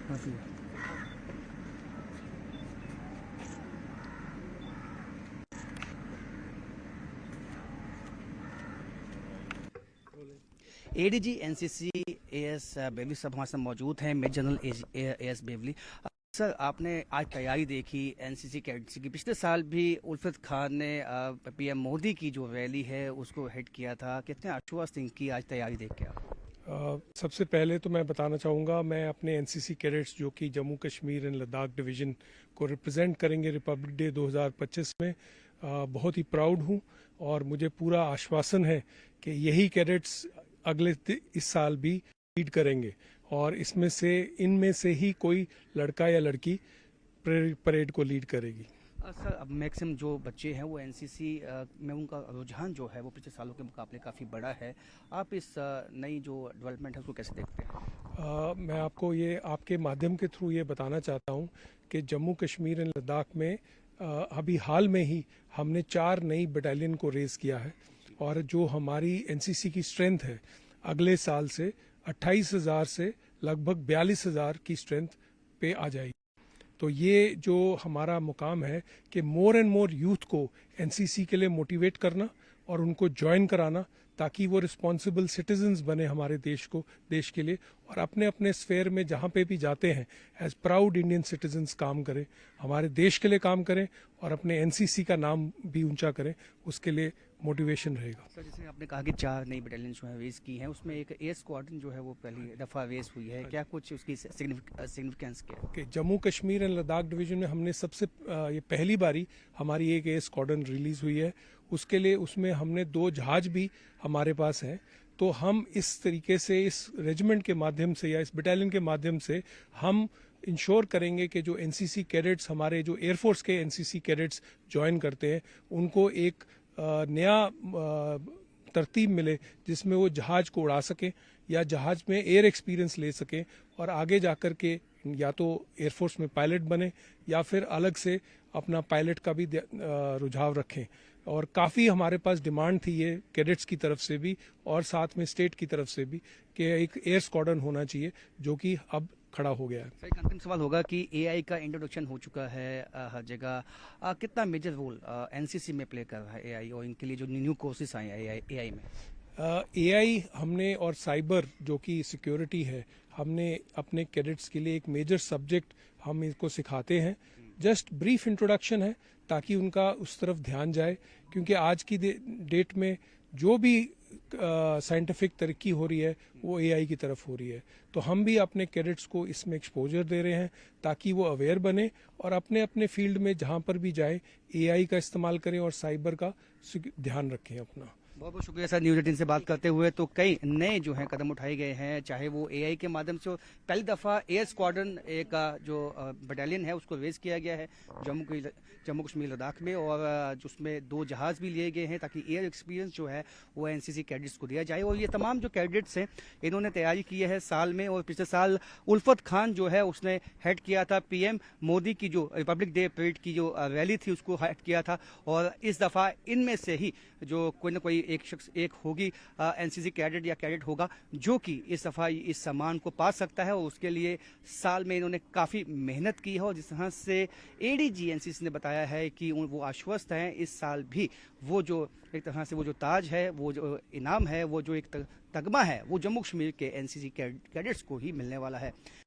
ADG NCC as बेवली साहब हमारे साथ मौजूद हैं, मेजर जनरल एएस बेवली। सर, आपने आज तैयारी देखी एनसीसी कैडेट्स की। पिछले साल भी उल्फत खान ने पीएम मोदी की जो रैली है उसको हेड किया था। कितने आश्वस्त इनकी आज तैयारी देख के आप? सबसे पहले तो मैं बताना चाहूँगा, मैं अपने एनसीसी कैडेट्स जो कि जम्मू कश्मीर एंड लद्दाख डिवीज़न को रिप्रेजेंट करेंगे रिपब्लिक डे 2025 में, बहुत ही प्राउड हूँ और मुझे पूरा आश्वासन है कि यही कैडेट्स इस साल भी लीड करेंगे और इनमें से ही कोई लड़का या लड़की परेड को लीड करेगी। सर, अब मैक्सिमम जो बच्चे हैं वो एनसीसी में उनका रुझान जो है वो पिछले सालों के मुकाबले काफ़ी बड़ा है। आप इस नई जो डेवलपमेंट है उसको कैसे देखते हैं? मैं आपको ये आपके माध्यम के थ्रू ये बताना चाहता हूँ कि जम्मू कश्मीर एंड लद्दाख में अभी हाल में ही हमने 4 नई बटालियन को रेज किया है और जो हमारी एनसीसी की स्ट्रेंथ है अगले साल से 28,000 से लगभग 42,000 की स्ट्रेंथ पे आ जाएगी। तो ये जो हमारा मुकाम है कि मोर एंड मोर यूथ को एनसीसी के लिए मोटिवेट करना और उनको ज्वाइन कराना ताकि वो रिस्पॉन्सिबल सिटीजन्स बने हमारे देश के लिए और अपने अपने स्फेयर में जहाँ पे भी जाते हैं एज प्राउड इंडियन सिटीजन्स काम करें, हमारे देश के लिए काम करें और अपने एनसीसी का नाम भी ऊंचा करें, उसके लिए मोटिवेशन रहेगा। सर, जैसे आपने कहा कि 4 नई बटालियन जो है रेस की हैं, उसमें एक एयर स्क्वाड्रन जो है वो पहली दफ़ा रेस हुई है। क्या कुछ उसकी सिग्निफिकेंस क्या है? जम्मू कश्मीर एंड लद्दाख डिवीजन में हमने ये पहली बारी हमारी एक एयर स्क्वाड्रन रिलीज हुई है। उसके लिए उसमें हमने 2 जहाज भी हमारे पास हैं। तो हम इस तरीके से इस रेजिमेंट के माध्यम से या इस बटालियन के माध्यम से हम इंश्योर करेंगे कि जो एनसीसी कैडेट्स हमारे जो एयरफोर्स के एनसीसी कैडेट्स ज्वाइन करते हैं उनको एक नया तरतीब मिले जिसमें वो जहाज को उड़ा सकें या जहाज में एयर एक्सपीरियंस ले सकें और आगे जाकर के या तो एयरफोर्स में पायलट बने या फिर अलग से अपना पायलट का भी रुझाव रखें। और काफ़ी हमारे पास डिमांड थी ये कैडेट्स की तरफ से भी और साथ में स्टेट की तरफ से भी कि एक एयर स्क्वाड्रन होना चाहिए जो कि अब खड़ा हो गया है। सर, एक अंतिम सवाल होगा कि एआई का इंट्रोडक्शन हो चुका है हर जगह। कितना मेजर रोल एनसीसी में प्ले कर रहा है एआई और इनके लिए जो न्यू कोर्सेज आए हैं एआई में? एआई हमने और साइबर जो कि सिक्योरिटी है हमने अपने कैडेट्स के लिए एक मेजर सब्जेक्ट हम इसको सिखाते हैं। जस्ट ब्रीफ इंट्रोडक्शन है ताकि उनका उस तरफ ध्यान जाए, क्योंकि आज की डेट में जो भी साइंटिफिक तरक्की हो रही है वो एआई की तरफ हो रही है। तो हम भी अपने कैडेट्स को इसमें एक्सपोजर दे रहे हैं ताकि वो अवेयर बने और अपने अपने फील्ड में जहां पर भी जाए एआई का इस्तेमाल करें और साइबर का ध्यान रखें अपना। बहुत बहुत शुक्रिया सर। न्यूज़ 18 से बात करते हुए तो कई नए जो हैं कदम उठाए गए हैं, चाहे वो एआई के माध्यम से पहली दफ़ा एयर स्क्वाड्रन एक जो बटालियन है उसको रेज किया गया है जम्मू कश्मीर लद्दाख में और उसमें 2 जहाज़ भी लिए गए हैं ताकि एयर एक्सपीरियंस जो है वो एनसीसी कैडेट्स को दिया जाए। और ये तमाम जो कैडेट्स हैं इन्होंने तैयारी की है साल में, और पिछले साल उल्फत खान जो है उसने हेड किया था पीएम मोदी की जो रिपब्लिक डे परेड की जो रैली थी उसको हेड किया था। और इस दफ़ा इनमें से ही जो कोई ना कोई एक होगी एनसीसी कैडेट या कैडेट होगा जो कि इस दफ़ा इस सम्मान को पा सकता है। और उसके लिए साल में इन्होंने काफ़ी मेहनत की है और जिस तरह से एडीजी एनसीसी ने बताया है कि वो आश्वस्त हैं इस साल भी वो जो एक तरह से वो जो ताज है, वो जो इनाम है, वो जो एक तगमा है वो जम्मू कश्मीर के एनसीसी कैडेट्स को ही मिलने वाला है।